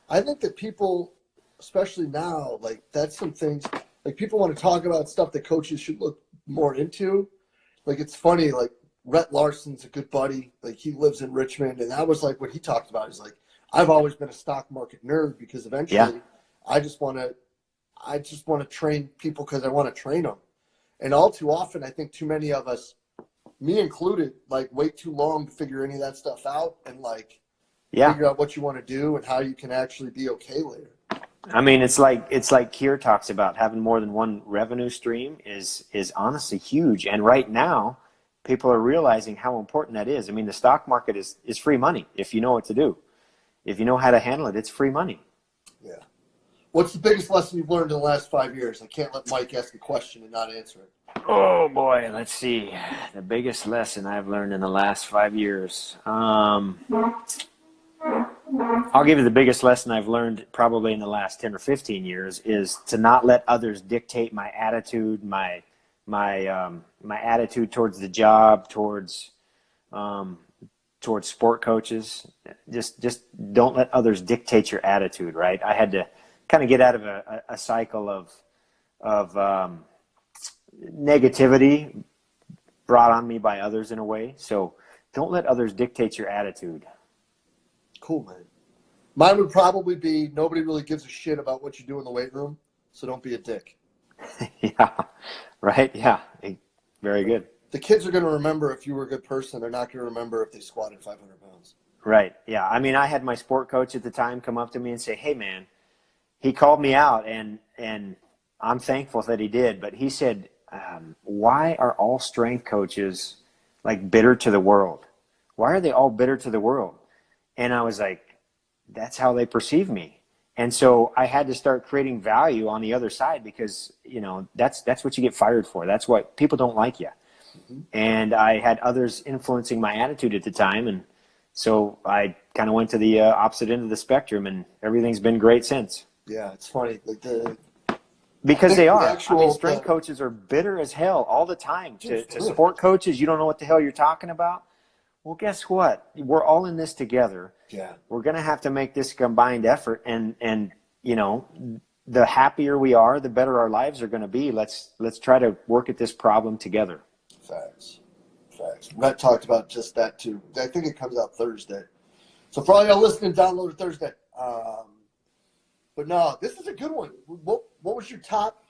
I think that people, especially now, like that's some things like people want to talk about stuff that coaches should look more into. Like it's funny, like Rhett Larson's a good buddy. Like he lives in Richmond, and that was like what he talked about. He's like, I've always been a stock market nerd because eventually I just want to train people because I want to train them. And all too often, I think too many of us, me included, like wait too long to figure any of that stuff out and like figure out what you want to do and how you can actually be okay later. I mean, it's like Keir talks about having more than one revenue stream is honestly huge. And right now, people are realizing how important that is. I mean, the stock market is free money if you know what to do. If you know how to handle it, it's free money. Yeah. What's the biggest lesson you've learned in the last 5 years? I can't let Mike ask a question and not answer it. Oh boy, let's see. The biggest lesson I've learned in the last 5 years. I'll give you the biggest lesson I've learned probably in the last 10 or 15 years is to not let others dictate my attitude, my attitude towards the job, towards sport coaches. Just don't let others dictate your attitude, right? I had to kind of get out of a cycle of negativity brought on me by others in a way. So don't let others dictate your attitude. Cool, man. Mine would probably be nobody really gives a shit about what you do in the weight room, so don't be a dick. Yeah, right? Yeah, very good. The kids are going to remember if you were a good person. They're not going to remember if they squatted 500 pounds. Right, yeah. I mean, I had my sport coach at the time come up to me and say, hey, man, he called me out, and I'm thankful that he did, but he said, why are all strength coaches like bitter to the world? Why are they all bitter to the world? And I was like, that's how they perceive me. And so I had to start creating value on the other side because, you know, that's what you get fired for. That's why people don't like you. Mm-hmm. And I had others influencing my attitude at the time. And so I kind of went to the opposite end of the spectrum, and everything's been great since. Yeah, it's funny. Because they are. Strength coaches are bitter as hell all the time. To sport coaches, you don't know what the hell you're talking about. Well, guess what? We're all in this together. Yeah. We're going to have to make this combined effort. And you know, the happier we are, the better our lives are going to be. Let's try to work at this problem together. Facts. Matt talked about just that too. I think it comes out Thursday. So for all y'all listening, download it Thursday. But no, this is a good one. What was your top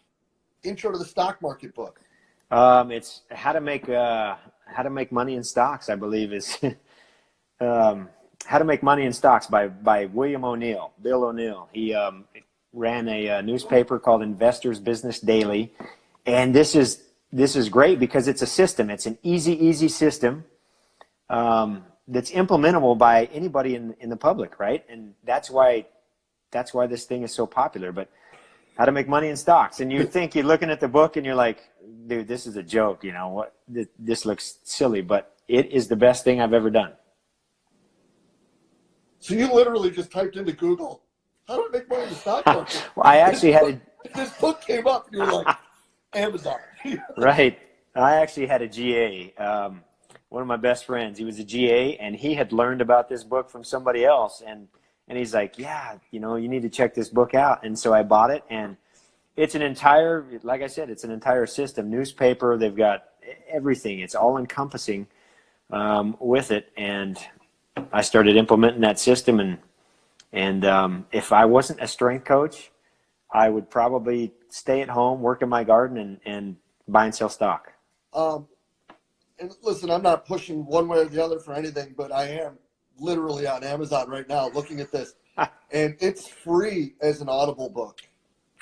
intro to the stock market book? It's How to Make Money in Stocks, I believe, is How to Make Money in Stocks by William O'Neill, Bill O'Neill. He ran a newspaper called Investors Business Daily, and this is great because it's a system. It's an easy system that's implementable by anybody in the public, right? And that's why this thing is so popular. But how to make money in stocks, and you think you're looking at the book and you're like, dude, this is a joke. You know what? This looks silly, but it is the best thing I've ever done. So you literally just typed into Google, how do I make money in the stock market? Well, I actually this book came up and you were like, Amazon. Right. I actually had a GA. One of my best friends, he was a GA, and he had learned about this book from somebody else. And he's like, yeah, you know, you need to check this book out. And so I bought it, and it's like I said, it's an entire system, newspaper. They've got everything. It's all encompassing with it. And I started implementing that system. And if I wasn't a strength coach, I would probably stay at home, work in my garden, and buy and sell stock. And listen, I'm not pushing one way or the other for anything, but I am literally on Amazon right now looking at this, and it's free as an Audible book.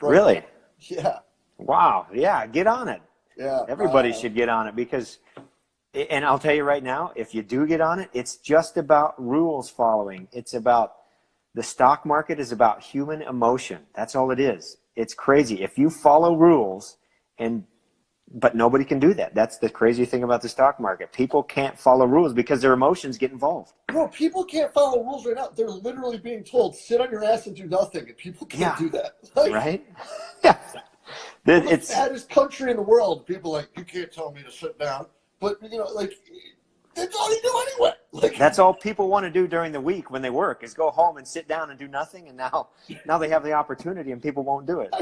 Right? Really? Yeah. Wow. Yeah, get on it. Yeah. Everybody should get on it because, and I'll tell you right now, if you do get on it, it's just about rules following. It's about the stock market is about human emotion. That's all it is. It's crazy. If you follow rules, but nobody can do that. That's the crazy thing about the stock market. People can't follow rules because their emotions get involved. Bro, people can't follow rules right now. They're literally being told, sit on your ass and do nothing, and people can't do that. Like, right? Yeah. It's the saddest country in the world. People like, you can't tell me to sit down. But, you know, like, that's all you do anyway. Like, that's all people want to do during the week when they work is go home and sit down and do nothing. And now they have the opportunity and people won't do it.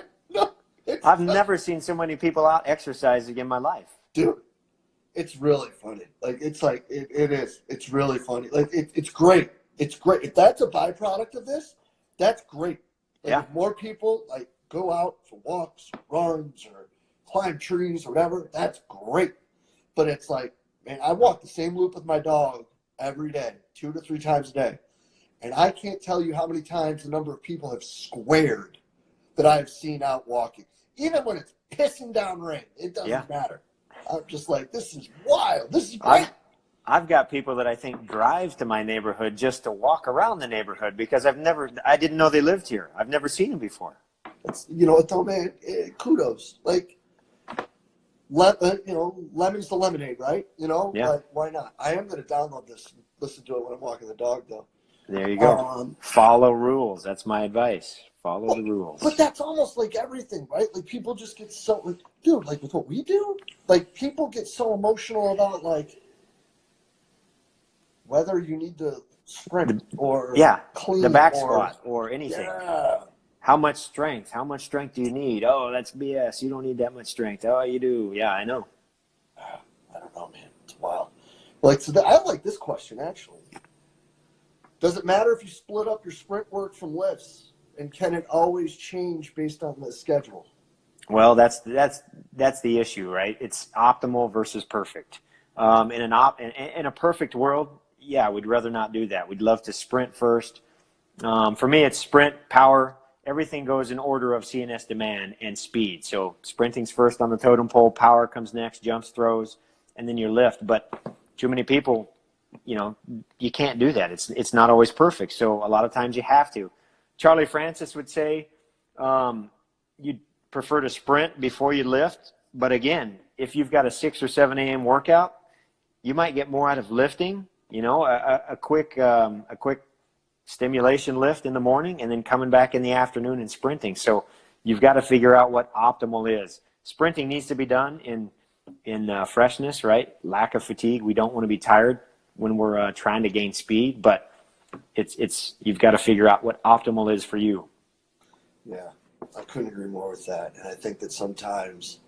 I've never seen so many people out exercising in my life. Dude, it's really funny. Like, it's like, it is. It's really funny. Like, it's great. It's great. If that's a byproduct of this, that's great. Like, yeah. If more people, like, go out for walks, or runs, or climb trees, or whatever, that's great. But it's like, man, I walk the same loop with my dog every day, 2 to 3 times a day. And I can't tell you how many times the number of people have squared that I've seen out walking. Even when it's pissing down rain, it doesn't matter. I'm just like, this is wild. This is great. I've got people that I think drive to my neighborhood just to walk around the neighborhood because I didn't know they lived here. I've never seen them before. It's, though, man, kudos. Like, lemon's the lemonade, right? Yeah. Like, why not? I am going to download this and listen to it when I'm walking the dog, though. There you go. Follow rules. That's my advice. Follow the rules. But that's almost like everything, right? Like, people just get so, like, dude, like with what we do, like, people get so emotional about, like, whether you need to sprint or clean the back squat or anything. Yeah. How much strength? How much strength do you need? Oh, that's BS. You don't need that much strength. Oh, you do. Yeah, I know. I don't know, man. It's wild. Like, so I like this question, actually. Does it matter if you split up your sprint work from lifts? And can it always change based on the schedule? Well, that's the issue, right? It's optimal versus perfect. In a perfect world, yeah, we'd rather not do that. We'd love to sprint first. For me, it's sprint, power. Everything goes in order of CNS demand and speed. So sprinting's first on the totem pole, power comes next, jumps, throws, and then your lift. But too many people, you can't do that. It's not always perfect. So a lot of times you have to. Charlie Francis would say you'd prefer to sprint before you lift. But again, if you've got a 6 or 7 a.m. workout, you might get more out of lifting, a quick stimulation lift in the morning and then coming back in the afternoon and sprinting. So you've got to figure out what optimal is. Sprinting needs to be done in freshness, right? Lack of fatigue. We don't want to be tired when we're trying to gain speed, but you've got to figure out what optimal is for you. Yeah, I couldn't agree more with that. And I think that sometimes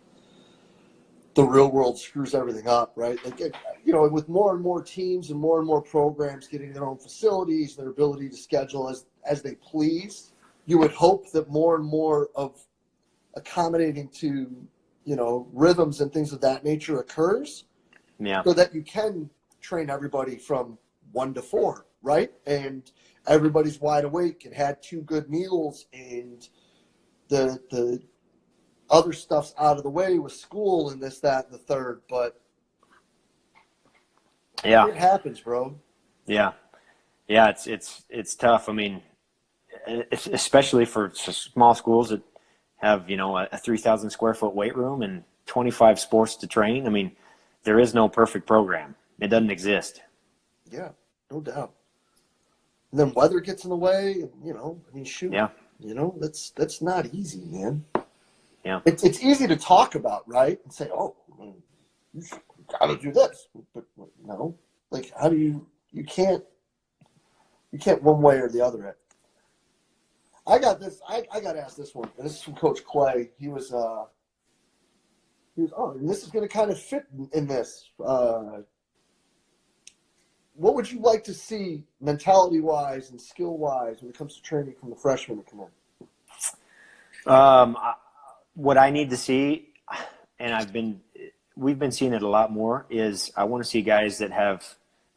the real world screws everything up, right? Like, with more and more teams and more programs getting their own facilities, their ability to schedule as they please, you would hope that more and more of accommodating to, rhythms and things of that nature occurs. Yeah. So that you can train everybody from 1 to 4, right? And everybody's wide awake and had 2 good meals, and the other stuff's out of the way with school and this, that, and the third. But yeah, it happens, bro. Yeah, it's tough. I mean, especially for small schools that have a 3,000 square foot weight room and 25 sports to train. I mean, there is no perfect program. It doesn't exist. Yeah, no doubt. And then weather gets in the way. Shoot. Yeah. That's not easy, man. Yeah. It's easy to talk about, right? And say, oh, you got to do this. But no. Like, how do you can't one way or the other. I got to ask this one. And this is from Coach Clay. He was and this is going to kind of fit in this. What would you like to see mentality-wise and skill-wise when it comes to training from the freshmen that come in? What I need to see, and we've been seeing it a lot more, is I want to see guys that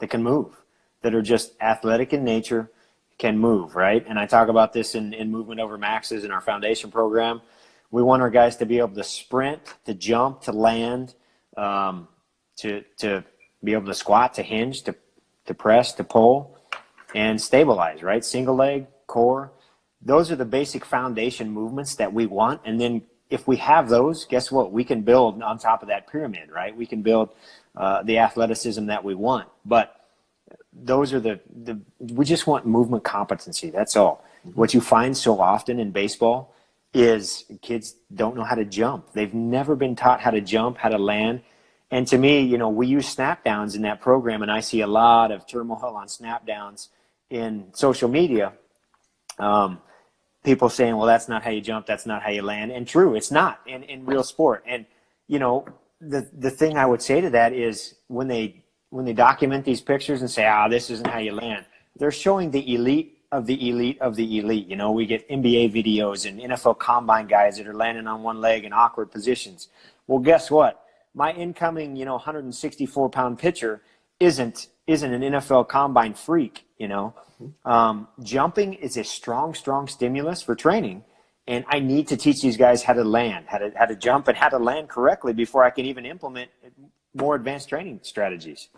can move, that are just athletic in nature, can move, right? And I talk about this in Movement Over Maxes in our foundation program. We want our guys to be able to sprint, to jump, to land, to be able to squat, to hinge, to press, to pull, and stabilize, right? Single leg, core. Those are the basic foundation movements that we want. And then if we have those, guess what? We can build on top of that pyramid, right? We can build the athleticism that we want. But those are we just want movement competency. That's all. Mm-hmm. What you find so often in baseball is kids don't know how to jump. They've never been taught how to jump, how to land. And to me, we use snap downs in that program, and I see a lot of turmoil on snap downs in social media. People saying, well, that's not how you jump, that's not how you land. And true, it's not in real sport. And, the thing I would say to that is when they document these pictures and say, this isn't how you land, they're showing the elite of the elite of the elite. We get NBA videos and NFL combine guys that are landing on one leg in awkward positions. Well, guess what? My incoming, 164-pound pitcher isn't an NFL combine freak, Jumping is a strong stimulus for training. And I need to teach these guys how to land, how to jump and how to land correctly before I can even implement more advanced training strategies.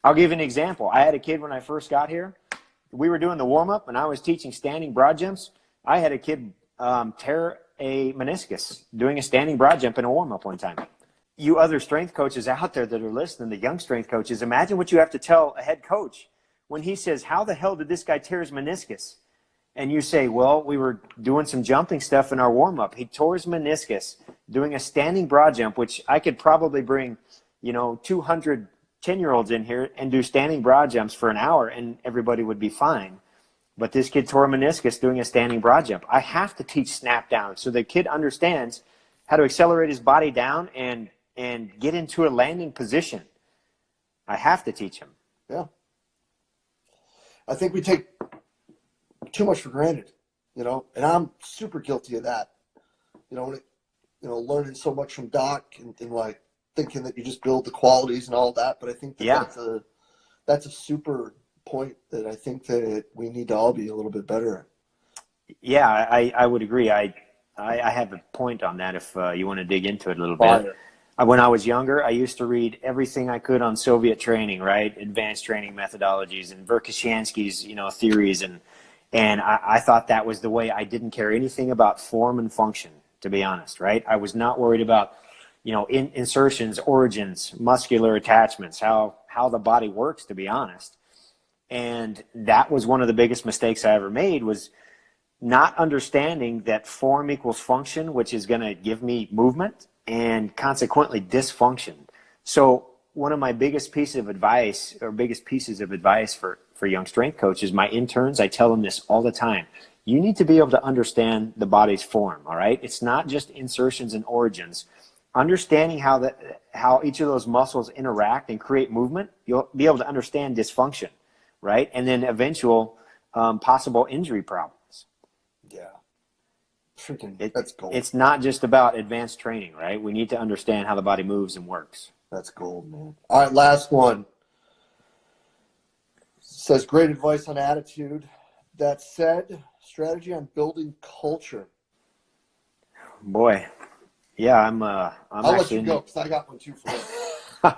I'll give you an example. I had a kid when I first got here. We were doing the warm-up, and I was teaching standing broad jumps. I had a kid tear a meniscus doing a standing broad jump in a warm-up one time. You other strength coaches out there that are listening, the young strength coaches, imagine what you have to tell a head coach when he says, how the hell did this guy tear his meniscus? And you say, well, we were doing some jumping stuff in our warm-up. He tore his meniscus doing a standing broad jump, which I could probably bring, 200 10-year-olds in here and do standing broad jumps for an hour and everybody would be fine. But this kid tore a meniscus doing a standing broad jump. I have to teach snap down so the kid understands how to accelerate his body down and get into a landing position. I have to teach him. Yeah. I think we take too much for granted, and I'm super guilty of that. Learning so much from Doc and like thinking that you just build the qualities and all that. But I think that that's a super point that I think that we need to all be a little bit better at. Yeah, I would agree. I have a point on that if you want to dig into it a little bit. When I was younger, I used to read everything I could on Soviet training, right? Advanced training methodologies and Verkhoshansky's, theories. And I thought that was the way. I didn't care anything about form and function, to be honest, right? I was not worried about, insertions, origins, muscular attachments, how the body works, to be honest. And that was one of the biggest mistakes I ever made, was not understanding that form equals function, which is going to give me movement and consequently dysfunction. So one of my biggest pieces of advice for young strength coaches, my interns, I tell them this all the time. You need to be able to understand the body's form, all right? It's not just insertions and origins. Understanding how each of those muscles interact and create movement, you'll be able to understand dysfunction, right? And then eventual possible injury problems. Yeah. That's gold. It's not just about advanced training, right? We need to understand how the body moves and works. That's gold, man. All right, last one. Says great advice on attitude. That said, strategy on building culture. Boy, yeah, I'll let you go because I got one too for you.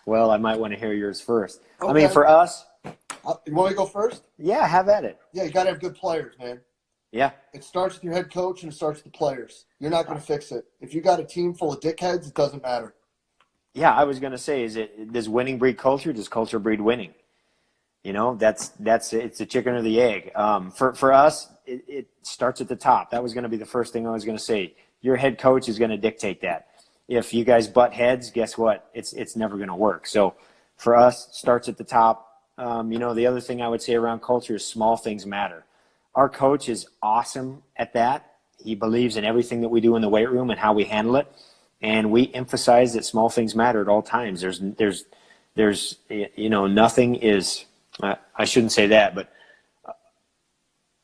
Well, I might want to hear yours first. Okay. I mean, for us. You want me to go first? Yeah, have at it. Yeah, you got to have good players, man. Yeah. It starts with your head coach and it starts with the players. You're not going to fix it. If you got a team full of dickheads, it doesn't matter. Yeah, I was going to say, does winning breed culture? Does culture breed winning? That's it's the chicken or the egg. For us, it starts at the top. That was going to be the first thing I was going to say. Your head coach is going to dictate that. If you guys butt heads, guess what? It's never going to work. So for us, it starts at the top. The other thing I would say around culture is small things matter. Our coach is awesome at that. He believes in everything that we do in the weight room and how we handle it. And we emphasize that small things matter at all times. There's nothing is, I shouldn't say that, but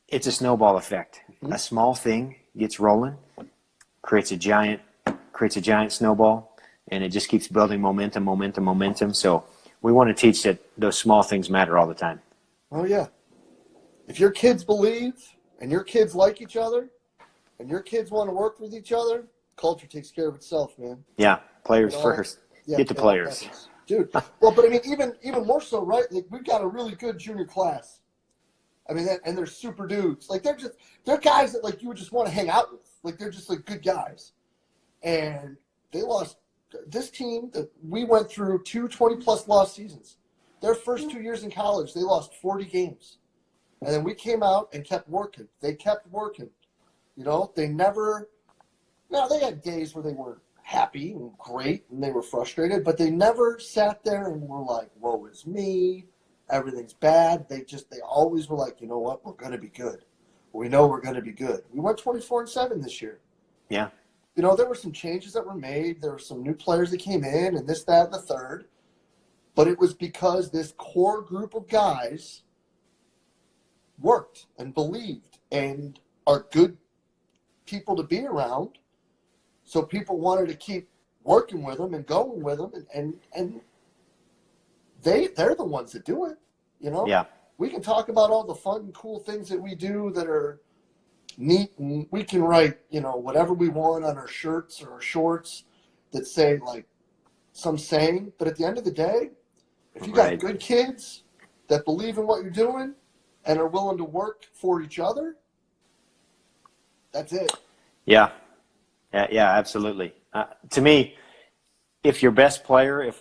it's a snowball effect. A small thing gets rolling, creates a giant snowball, and it just keeps building momentum. So we want to teach that those small things matter all the time. Oh, yeah. If your kids believe and your kids like each other and your kids want to work with each other, culture takes care of itself, man. Yeah, players first. Yeah, get to players. Dude, well, but I mean, even more so, right? Like, we've got a really good junior class. I mean, and they're super dudes. Like, they're guys that, like, you would just want to hang out with. Like, they're just, like, good guys. And they lost this team that we went through 2 20-plus loss seasons. Their first 2 years in college, they lost 40 games. And then we came out and kept working. They kept working. They never – now, they had days where they were happy and great and they were frustrated, but they never sat there and were like, woe is me, everything's bad. They always were like, you know what, we're going to be good. We know we're going to be good. We went 24-7 this year. Yeah. There were some changes that were made. There were some new players that came in and this, that, and the third. But it was because this core group of guys worked and believed and are good people to be around. So people wanted to keep working with them and going with them. And they're the ones that do it, Yeah. We can talk about all the fun and cool things that we do that are neat, and we can write, whatever we want on our shirts or our shorts that say like some saying. But at the end of the day, if you got good kids that believe in what you're doing and are willing to work for each other, that's it. Yeah. Yeah, absolutely. To me, if your best player,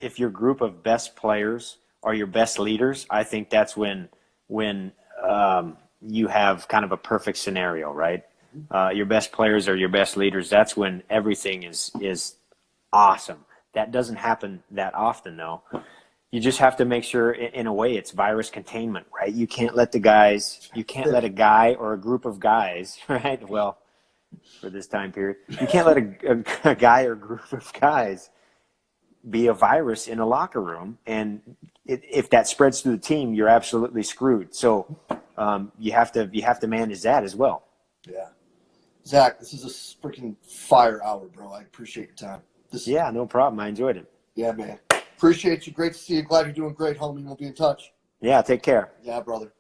if your group of best players are your best leaders, I think that's when you have kind of a perfect scenario, right? Your best players are your best leaders. That's when everything is awesome. That doesn't happen that often, though. You just have to make sure, in a way, it's virus containment, right? You can't let a guy or a group of guys, right? Well, for this time period, you can't let a guy or group of guys be a virus in a locker room, and if that spreads through the team, you're absolutely screwed. So you have to manage that as well. Yeah. Zach, this is a freaking fire hour, bro. I appreciate your time. Yeah, no problem. I enjoyed it. Yeah, man. Appreciate you. Great to see you. Glad you're doing great, homie. We'll be in touch. Yeah, take care. Yeah, brother.